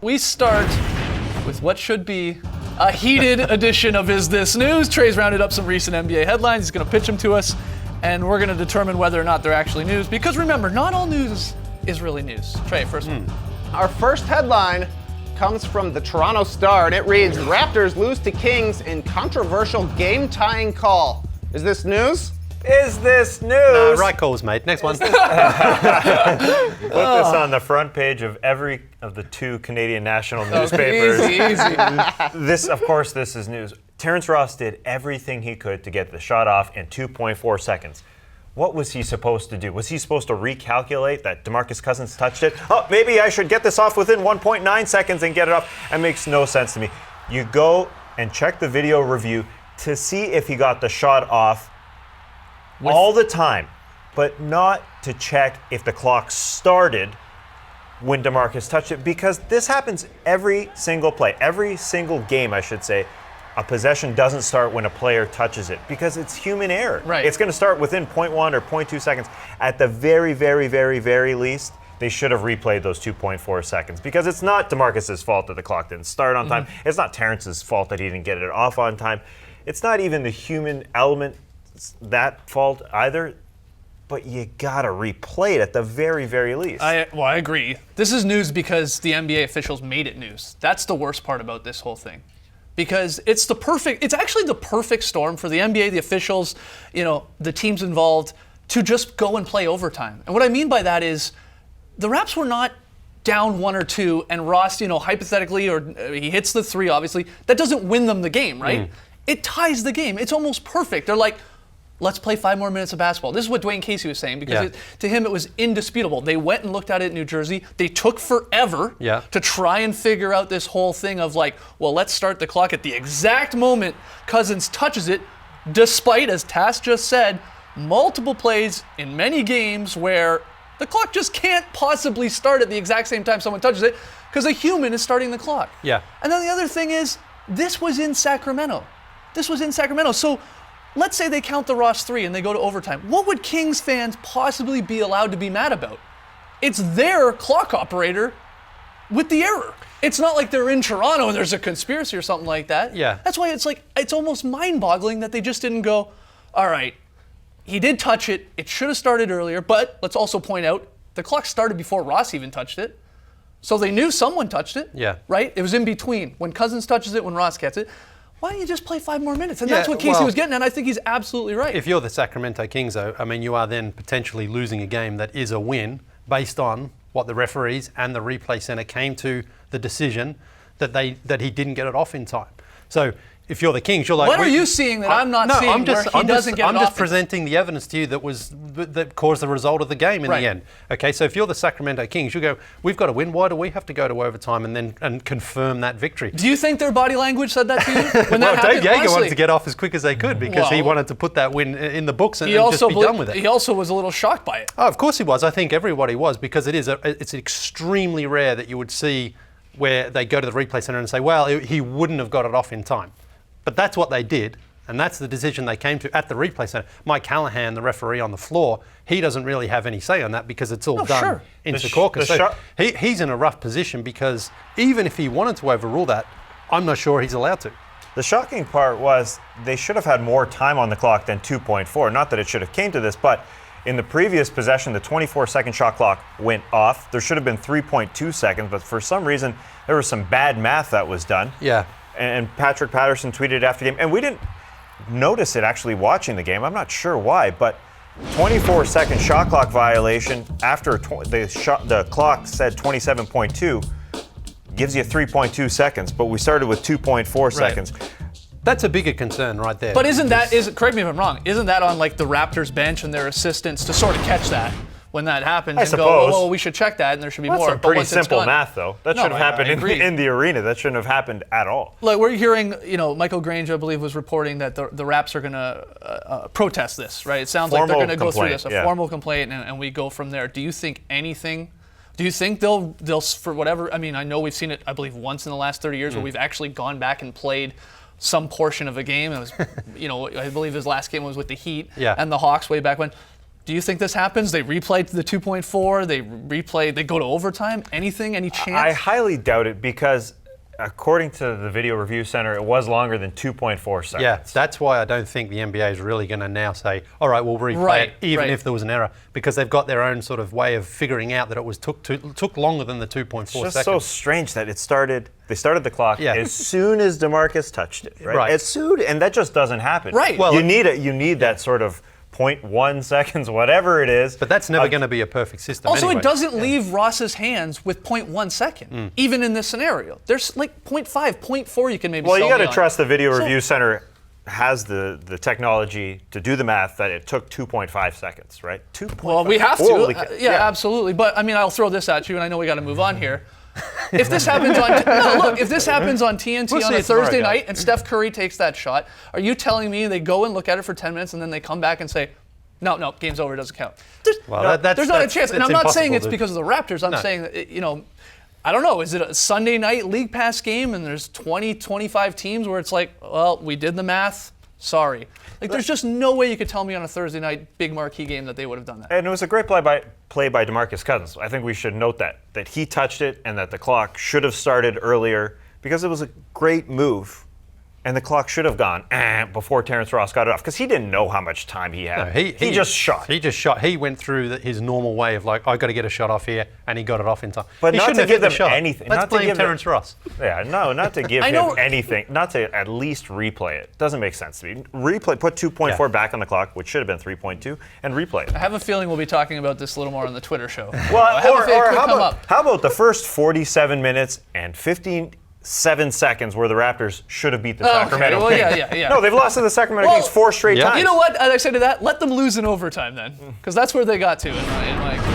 We start with what should be a heated edition of Is This News? Trey's rounded up some recent NBA headlines. He's going to pitch them to us, and we're going to determine whether or not they're actually news. Because remember, not all news is really news. Trey, first one. Our first headline comes from the Toronto Star, and it reads, Raptors lose to Kings in controversial game-tying call. Is this news? Is this news? Right calls, mate. Next one. Put this on the front page of every of the 2 Canadian national newspapers. Easy. This is news. Terrence Ross did everything he could to get the shot off in 2.4 seconds. What was he supposed to do? Was he supposed to recalculate that DeMarcus Cousins touched it? Oh, maybe I should get this off within 1.9 seconds and get it off. That makes no sense to me. You go and check the video review to see if he got the shot off all the time, but not to check if the clock started when DeMarcus touched it, because this happens every single play, every single game, I should say. A possession doesn't start when a player touches it because it's human error. Right. It's going to start within 0.1 or 0.2 seconds. At the very, very, very, very least, they should have replayed those 2.4 seconds because it's not DeMarcus's fault that the clock didn't start on time. It's not Terrence's fault that he didn't get it off on time. It's not even the human element that fault either, but you gotta replay it at the very, very least. I agree. This is news because the NBA officials made it news. That's the worst part about this whole thing. Because it's actually the perfect storm for the NBA, the officials, the teams involved, to just go and play overtime. And what I mean by that is the Raps were not down 1 or 2, and Ross, hypothetically, or he hits the 3, obviously, that doesn't win them the game, right? It ties the game. It's almost perfect. They're like, let's play 5 more minutes of basketball. This is what Dwayne Casey was saying, because to him it was indisputable. They went and looked at it in New Jersey. They took forever to try and figure out this whole thing of let's start the clock at the exact moment Cousins touches it, despite, as Tass just said, multiple plays in many games where the clock just can't possibly start at the exact same time someone touches it because a human is starting the clock. Yeah. And then the other thing is, this was in Sacramento. So let's say they count the Ross 3 and they go to overtime. What would Kings fans possibly be allowed to be mad about? It's their clock operator with the error. It's not like they're in Toronto and there's a conspiracy or something like that. Yeah. That's why it's almost mind-boggling that they just didn't go, all right, he did touch it. It should have started earlier, but let's also point out the clock started before Ross even touched it. So they knew someone touched it, right? It was in between. When Cousins touches it, when Ross gets it. Why don't you just play 5 more minutes? And that's what Casey was getting at, and I think he's absolutely right. If you're the Sacramento Kings, though, you are then potentially losing a game that is a win based on what the referees and the replay center came to the decision that he didn't get it off in time. So if you're the Kings, you're like, what are you seeing that I'm not seeing? I'm just presenting the evidence to you that caused the result of the game in the end. Okay, so if you're the Sacramento Kings, you go, we've got to win. Why do we have to go to overtime and confirm that victory? Do you think their body language said that to you when that happened? Dave Yeager wanted to get off as quick as they could because he wanted to put that win in the books and just be done with it. He also was a little shocked by it. Oh, of course he was. I think everybody was, because it's extremely rare that you would see where they go to the replay center and say, well, he wouldn't have got it off in time. But that's what they did, and that's the decision they came to at the replay center. Mike Callahan, the referee on the floor, he doesn't really have any say on that because it's all done in Secaucus. So he's in a rough position because even if he wanted to overrule that, I'm not sure he's allowed to. The shocking part was they should have had more time on the clock than 2.4. Not that it should have came to this, but in the previous possession, the 24-second shot clock went off. There should have been 3.2 seconds, but for some reason, there was some bad math that was done. Yeah. And Patrick Patterson tweeted after the game, and we didn't notice it actually watching the game. I'm not sure why, but 24-second shot clock violation after the clock said 27.2 gives you 3.2 seconds, but we started with 2.4 seconds. That's a bigger concern right there. But correct me if I'm wrong, isn't that on the Raptors bench and their assistants to sort of catch that when that happens I and suppose. go, well, we should check that and there should be more. That's some pretty simple done, math, though. That should have happened in the arena. That shouldn't have happened at all. Like, we're hearing, Michael Grange, I believe, was reporting that the Raps are going to protest this, right? It sounds like they're going to go through this, a formal complaint, and we go from there. Do you think they'll for whatever, I know we've seen it, I believe, once in the last 30 years where we've actually gone back and played some portion of a game. It was, I believe his last game was with the Heat and the Hawks way back when. Do you think this happens? They replay the 2.4. They replay. They go to overtime. Anything? Any chance? I highly doubt it because, according to the Video Review Center, it was longer than 2.4 seconds. Yeah, that's why I don't think the NBA is really going to now say, all right, we'll replay it, even if there was an error, because they've got their own sort of way of figuring out that it was took longer than the 2.4 seconds. It's just so strange that they started the clock as soon as DeMarcus touched it, right? As soon, and that just doesn't happen. Right. Well, you need that sort of 0.1 seconds, whatever it is. But that's never going to be a perfect system. Also, anyway. it doesn't leave Ross's hands with 0.1 second, even in this scenario. There's like 0.5, 0.4 you can maybe Well, you got to trust the Video Review Center has the technology to do the math that it took 2.5 seconds, right? 2.5. Well, we have to. Yeah, absolutely. But I mean, I'll throw this at you, and I know we got to move on here. If this happens on if this happens on TNT on a Thursday night and Steph Curry takes that shot, are you telling me they go and look at it for 10 minutes and then they come back and say, no, game's over, it doesn't count? There's not a chance. And I'm not saying it's because of the Raptors. I'm saying that, I don't know, is it a Sunday night League Pass game and there's 20, 25 teams where it's like, well, we did the math, sorry. Like, there's just no way you could tell me on a Thursday night big marquee game that they would have done that. And it was a great play by DeMarcus Cousins. I think we should note that he touched it and that the clock should have started earlier because it was a great move. And the clock should have gone before Terrence Ross got it off because he didn't know how much time he had. No, he just shot. He just shot. He went through his normal way of like, I got to get a shot off here, and he got it off in time. But he not shouldn't to give have hit them the shot. anything. Let's Not to blame give Terrence Ross. Yeah, no, not to give him anything. Not to at least replay it. Doesn't make sense to me. Put 2.4 back on the clock, which should have been 3.2, and replay it. I have a feeling we'll be talking about this a little more on the Twitter show. Well, how about the first 47 minutes and 7 seconds where the Raptors should have beat the Sacramento Kings? No, they've lost to the Sacramento Kings 4 straight times. You know what? As I say to that, let them lose in overtime then, because that's where they got to, in my opinion.